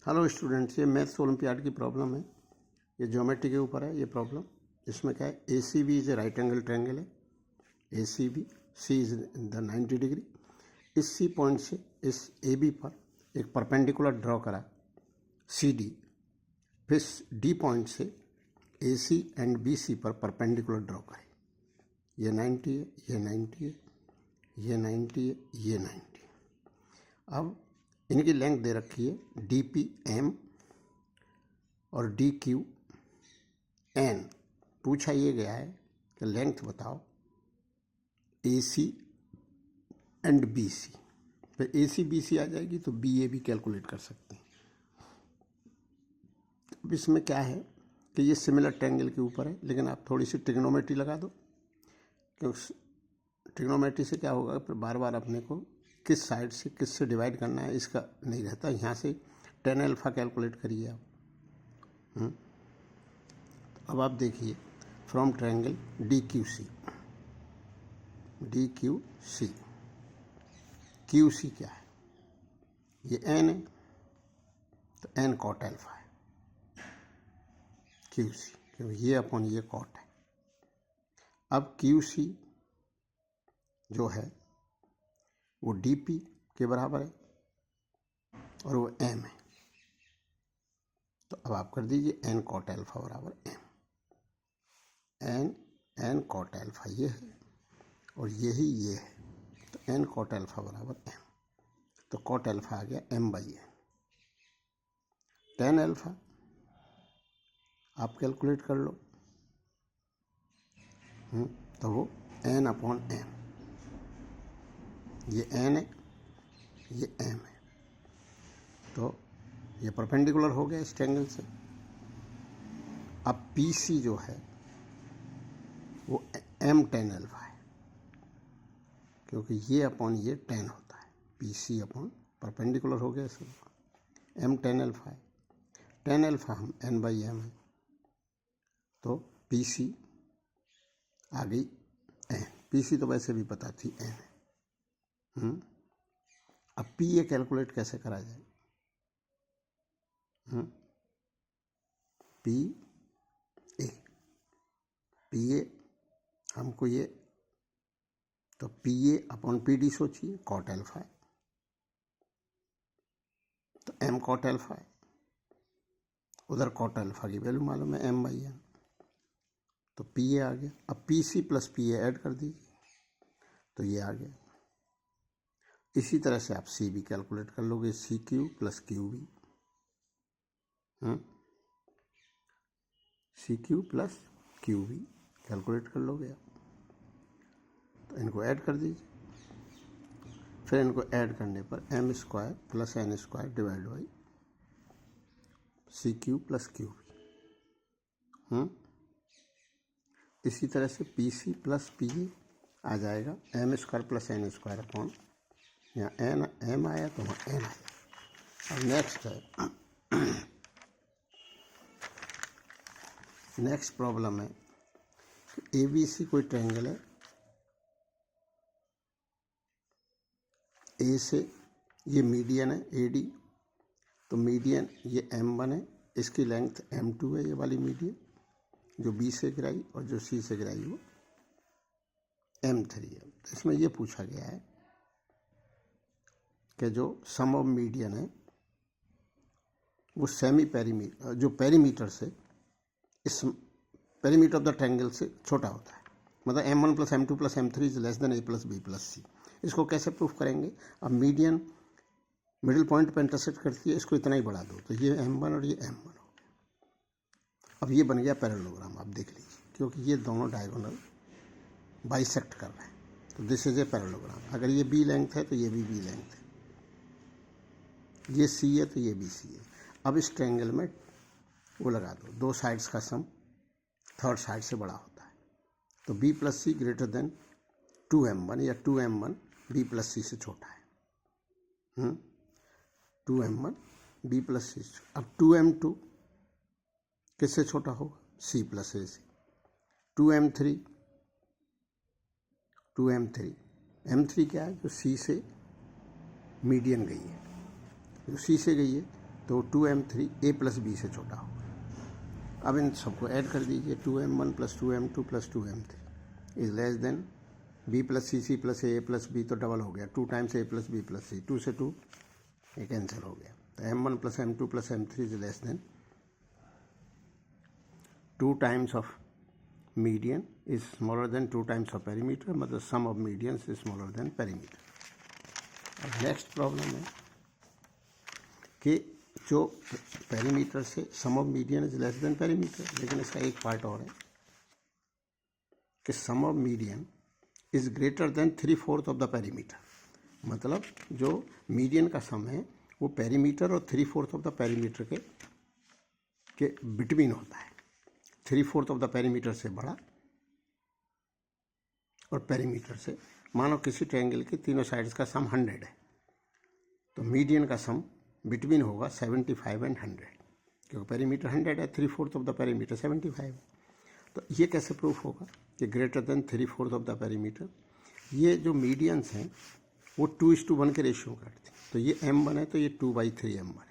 Hello students, ये maths olympiad की problem है। ये ज्योमेट्री के ऊपर है ये प्रॉब्लम। इसमें क्या है, A C B is a right angle triangle है। A C B, C is in the 90 degree. इस सी पॉइंट से इस ए बी पर एक परपेंडिकुलर ड्रॉ करा सी डी। फिर डी पॉइंट से ए सी एंड बी सी पर परपेंडिकुलर ड्रॉ करें। ये 90 है, ये 90 है, ये 90 है, ये 90 है। अब इनकी लेंथ दे रखी है डी पी एम और डी क्यू एन। पूछा ये गया है कि लेंथ बताओ ए सी एंड बी सी। फिर ए सी बी सी आ जाएगी तो बी ए भी कैलकुलेट कर सकते हैं। अब इसमें क्या है कि ये सिमिलर ट्रायंगल के ऊपर है, लेकिन आप थोड़ी सी ट्रिग्नोमेट्री लगा दो, क्योंकि ट्रिग्नोमेट्री से क्या होगा, फिर बार बार अपने को किस साइड से किस से डिवाइड करना है इसका नहीं रहता। यहाँ से tan अल्फा कैलकुलेट करिए आप। अब आप देखिए, from triangle D Q C, Q C क्या है, ये एन है तो एन कॉट अल्फा है क्यू सी, क्योंकि ये अपॉन ये कॉट है। अब क्यू सी जो है वो डी पी के बराबर है और वो एम है। तो अब आप कर दीजिए एन कॉट अल्फा बराबर एम। एन कॉट अल्फा ये है और यही ये है, तो एन कॉट अल्फा बराबर एम। तो कॉट अल्फा आ गया M by N. Tan alpha आप कैलकुलेट कर लो, तो वो एन अपॉन एम। ये एन है, ये एम है, तो ये परपेंडिकुलर हो गया इस ट्रायंगल से। अब पी सी जो है वो एम टेन अल्फा है, क्योंकि ये अपॉन ये टेन होता है। पी सी अपॉन परपेंडिकुलर हो गया इसमें, एम टेन अल्फा है। टेन अल्फा हम एन बाई एम है, तो पी सी आ गई एन। पी सी तो वैसे भी पता थी एन है। अब पी ए कैलकुलेट कैसे करा जाए, पी ए हमको ये, तो पी ए अपॉन पी डी सोचिए, कॉट अल्फा है, तो एम कॉट अल्फा है। उधर कॉट अल्फा की वैल्यू मालूम है एम बाई एम, तो पी ए आ गया। अब P C plus P A add कर दीजिए तो ये आ गया। इसी तरह से आप सी भी कैलकुलेट कर लोगे, C Q plus Q B, C Q plus Q B calculate कर लोगे आप। तो इनको ऐड कर दीजिए। फिर इनको ऐड करने पर M square plus N square divide by C Q plus Q B. इसी तरह से P C plus P A आ जाएगा M square plus N square upon, यहाँ एन एम आया तो वहाँ एन आया। अब नेक्स्ट है, नेक्स्ट प्रॉब्लम है ए बी सी कोई ट्रायंगल है। ए से ये मीडियन है ए डी, तो मीडियन ये M1 है, इसकी लेंथ M2 है, ये वाली मीडियन जो B से गिराई, और जो C से गिराई वो M3 है। तो इसमें ये पूछा गया है कि जो सम ऑफ मीडियन है वो सेमी पेरीमीटर, जो पेरीमीटर से इस पेरीमीटर ऑफ द ट्रायंगल से छोटा होता है। मतलब M1 plus M2 plus M3 is less then A plus B plus C। इसको कैसे प्रूफ करेंगे? अब मीडियन मिडिल पॉइंट पर इंटरसेक्ट करती है, इसको इतना ही बढ़ा दो तो ये M1 और ये M1 हो गया। अब ये बन गया पैरेललोग्राम, आप देख लीजिए, क्योंकि ये दोनों डायगोनल बाइसेक्ट कर रहे हैं, तो दिस इज ए पैरेललोग्राम। अगर ये B लेंथ है तो ये भी B लेंथ है, ये C है तो ये भी C है। अब इस ट्रायंगल में वो लगा दो, दो साइड्स का सम थर्ड साइड से बड़ा होता है, तो B plus C greater than 2M1 या 2M1 B प्लस C से छोटा है। 2M1 B plus C। अब 2M2 किससे छोटा होगा? C प्लस A से। 2M3 M3 क्या है? जो C से मीडियन गई है, जो C से गई है तो 2m3 a प्लस बी से छोटा होगा। अब इन सबको ऐड कर दीजिए, 2m1 plus 2m2 plus 2m3 is less than b plus C C plus A plus B, तो डबल हो गया 2 times a plus B plus C, 2 से 2 ये कैंसिल हो गया। तो m1 plus m2 plus m3 is less than 2 times of median is smaller than 2 times of perimeter, मतलब sum of medians is smaller than perimeter. और next problem है कि जो पेरीमीटर से sum of median is less than perimeter, लेकिन इसका एक part और है कि sum of median is greater than 3/4 of the perimeter, मतलब जो मीडियन का सम है वो पेरीमीटर और 3/4 ऑफ द पेरीमीटर के बिटवीन होता है। 3/4 ऑफ द पेरीमीटर से बड़ा और पेरीमीटर से, मानो किसी ट्रायंगल के तीनों साइड्स का सम 100 है, तो मीडियन का सम बिटवीन होगा 75 एंड 100, क्योंकि पेरीमीटर 100 है, 3/4 ऑफ द पेरीमीटर 75 है। तो ये कैसे प्रूफ होगा कि greater than 3/4 of the perimeter? ये जो मीडियंस हैं वो 2:1 के रेशियो करते हैं, तो ये m1 है तो ये 2/3 m1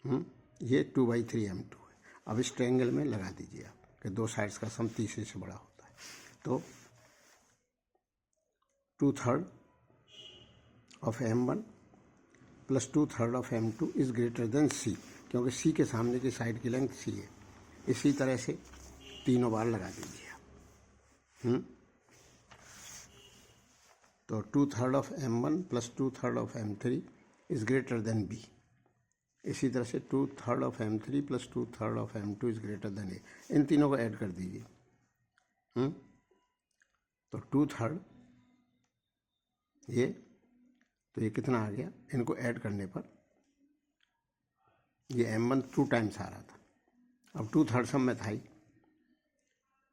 है, ये 2/3 m2 है। अब इस ट्रायंगल में लगा दीजिए आप कि दो साइड्स का सम तीसरे से बड़ा होता है, तो 2/3 of m1 plus 2/3 of m2 is greater then c, क्योंकि c के सामने की साइड की लेंथ c है। इसी तरह से तीनों बार लगा दीजिए आप। तो 2/3 of m1 plus 2/3 of m3 is greater then b। इसी तरह से 2/3 of m3 plus 2/3 of m2 is greater than a। इन तीनों को ऐड कर दीजिए। तो 2/3 ये, तो ये कितना आ गया? इनको ऐड करने पर ये m1 2 टाइम्स आ रहा था, अब 2/3 सम में था ही,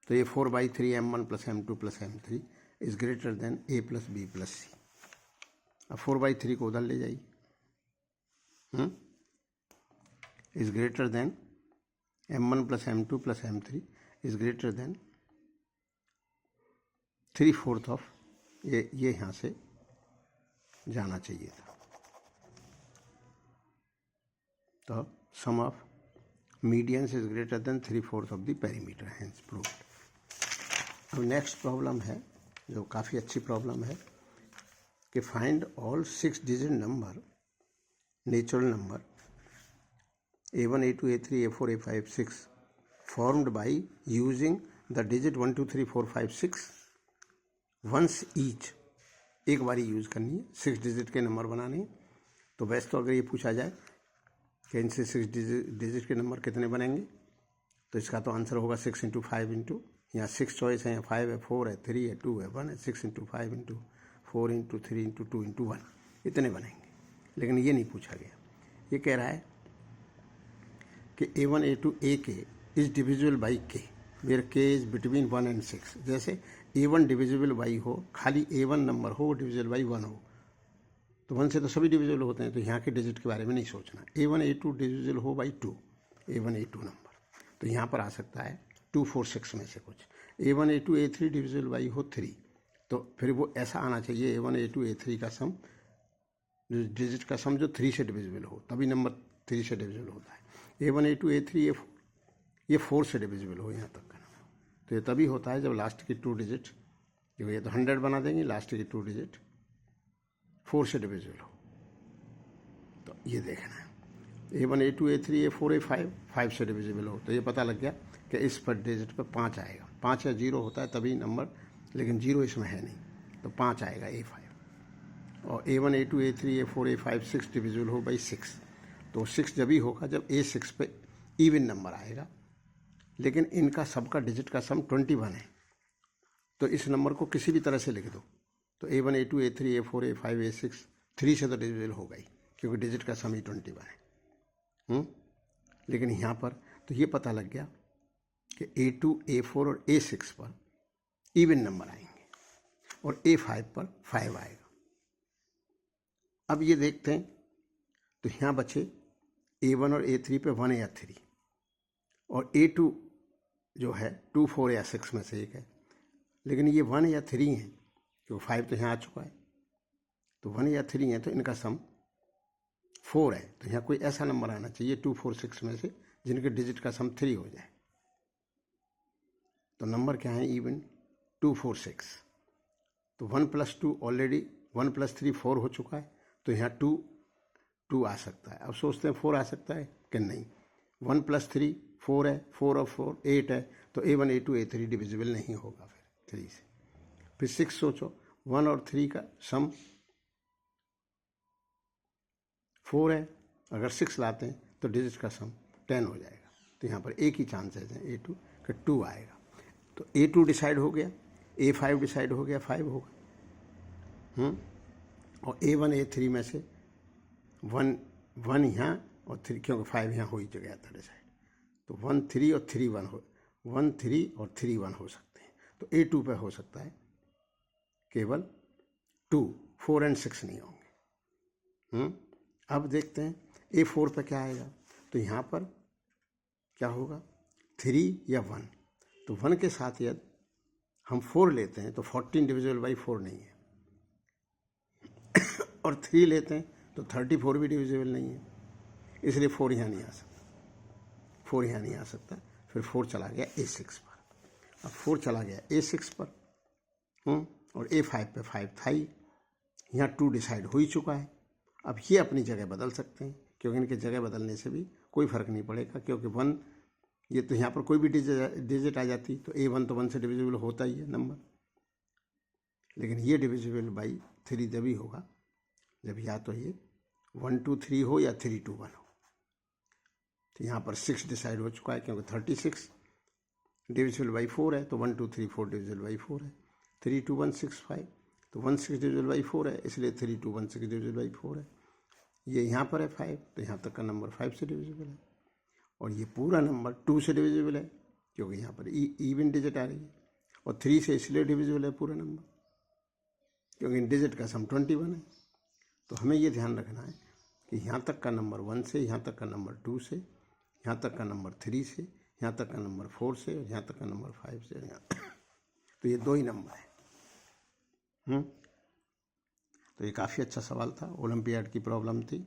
तो ये 4/3 m1 plus m2 plus m3 is greater than a plus b plus c। अब 4/3 को उधर ले जाइए, is greater than m1 plus m2 plus m3 is greater than 3/4 of, ये यहाँ से जाना चाहिए था। तो sum of medians is greater than 3/4 of the perimeter, hence proved. अब नेक्स्ट प्रॉब्लम है जो काफ़ी अच्छी प्रॉब्लम है कि find all 6 digit number, natural number a1 a2 a3 a4 a5 6 formed by using the digit 1 2 3 4 5 6 once each। एक बारी use करनी है, 6 डिजिट के नंबर बनाने हैं। तो वैसे तो अगर ये पूछा जाए कि इनसे 6 डिजिट के नंबर कितने बनेंगे, तो इसका तो आंसर होगा 6 × 5 इंटू, यहाँ 6 चॉइस है, 5 है, 4 है, 3 है, 2 है, 1 है, 6 × 5 इंटू 4 इंटू 3 इंटू 2 इंटू 1, इतने बनेंगे। लेकिन ये नहीं पूछा गया, ये कह रहा है कि a1 a2 ak is divisible by k where k is between 1 and 6। जैसे a1 डिविजिबल बाई हो, खाली a1 नंबर हो डिविजिबल बाई 1 हो, तो 1 से तो सभी डिविजिबल होते हैं, तो यहाँ के डिजिट के बारे में नहीं सोचना। a1 a2 डिविजिबल हो बाई 2, a1 a2 नंबर, तो यहाँ पर आ सकता है 2 4 6 में से कुछ। a1 a2 a3 divisible by हो 3, तो फिर वो ऐसा आना चाहिए a1 a2 a3 का सम, डिजिट का सम जो 3 से डिविजिबल हो, तभी नंबर 3 से डिविजिबल होता है। a1 a2 a3 a4 ये 4 से डिविजिबल हो यहाँ तक का नंबर, तो ये तभी होता है जब लास्ट की 2 डिजिट, ये तो 100 बना देंगे, लास्ट की 2 डिजिट 4 से डिविजिबल हो। तो ये देखना है a1 a2 a3 a4 a5 5 से डिविजिबल हो, तो ये पता लग गया कि इस पर डिजिट पर 5 आएगा। 5 या 0 होता है तभी नंबर, लेकिन 0 इसमें है नहीं, तो 5 आएगा a5। और a1 a2 a3 a4 a5 6 divisible हो बाई 6, तो 6 जब ही होगा जब a6 पे इवन नंबर आएगा, लेकिन इनका सबका डिजिट का सम 21 है, तो इस नंबर को किसी भी तरह से लिख दो। तो a1 a2 a3 a4 a5 a6 3 से तो डिविजिबल हो गई, क्योंकि डिजिट का सम ही 21 है। लेकिन यहाँ पर तो ये पता लग गया कि a2 a4 और a6 पर इवन नंबर आएंगे और a5 पर 5 आएगा। अब ये देखते हैं, तो यहाँ बचे a1 और a3 पे 1 या 3, और a2 जो है 2 4 या 6 में से एक है, लेकिन ये 1 या 3 हैं, क्योंकि 5 तो यहाँ आ चुका है, तो 1 या 3 है, तो इनका सम 4 है, तो यहाँ कोई ऐसा नंबर आना चाहिए 2 4 6 में से जिनके डिजिट का सम 3 हो जाए। तो नंबर क्या है इवन 2 4 6। तो 1 + 2 ऑलरेडी 1 + 3 4 हो चुका है, तो यहाँ 2 आ सकता है। अब सोचते हैं 4 आ सकता है कि नहीं। 1 + 3 4 है, 4 और 4 8 है, तो A1 A2 A3 डिविजिबल नहीं होगा फिर 3 से। फिर 6 सोचो, 1 और 3 का सम 4 है, अगर 6 लाते हैं तो डिजिट का सम 10 हो जाएगा। तो यहाँ पर एक ही चांसेस है A2 का 2 आएगा। तो A2 डिसाइड हो गया, A5 डिसाइड हो गया, 5 होगा। और A1 A3 में से 1 यहाँ और 3, क्योंकि 5 यहाँ हो ही गया था डिसाइड। तो 1 3 और 3 1 हो, 1 3 और 3 1 हो सकते हैं। तो A2 पे हो सकता है केवल 2, 4 और 6 नहीं होंगे। अब देखते हैं A4 पे क्या आएगा। तो यहाँ पर क्या होगा 3 या 1। तो 1 के साथ यदि हम 4 लेते हैं तो 14 डिविजिबल बाई 4 नहीं है, और 3 लेते हैं तो 34 भी डिविजिबल नहीं है, इसलिए 4 यहाँ नहीं आ सकता। 4 यहाँ नहीं आ सकता। फिर 4 चला गया A6 पर। अब 4 चला गया A6 पर, और A5 पे 5 था ही। यहाँ 2 डिसाइड हो ही चुका है। अब ये अपनी जगह बदल सकते हैं, क्योंकि इनके जगह बदलने से भी कोई फ़र्क नहीं पड़ेगा, क्योंकि 1 ये तो यहाँ पर कोई भी डिजिट आ जाती तो A1 तो 1 से डिविजिबल होता ही है नंबर, लेकिन ये डिविजिबल बाई 3 तभी होगा जब या तो ये 1 2 3 हो या 3 2 1 हो। तो यहाँ पर 6 डिसाइड हो चुका है, क्योंकि 36 डिविजिबल बाई 4 है, तो 1 2 3 4 डिविजिबल बाई 4 है। 3 2 1 6 5, तो 1 6 डिविजिबल बाई 4 है, इसलिए 3 2 1 6 डिविजिबल बाई 4 है। ये यहाँ पर है 5, तो यहाँ तक का नंबर 5 से डिविजिबल है। और ये पूरा नंबर 2 से डिविजिबल है, क्योंकि यहाँ पर इवन डिजिट आ रही है। और 3 से इसलिए डिविजिबल है पूरा नंबर, क्योंकि इन डिजिट का सम 21 है। तो हमें ये ध्यान रखना है कि यहाँ तक का नंबर 1 से, यहाँ तक का नंबर 2 से, यहाँ तक का नंबर 3 से, यहाँ तक का नंबर 4 से, और यहाँ तक का नंबर 5 से। तो ये 2 ही नंबर है। तो ये काफ़ी अच्छा सवाल था, ओलंपियाड की प्रॉब्लम थी।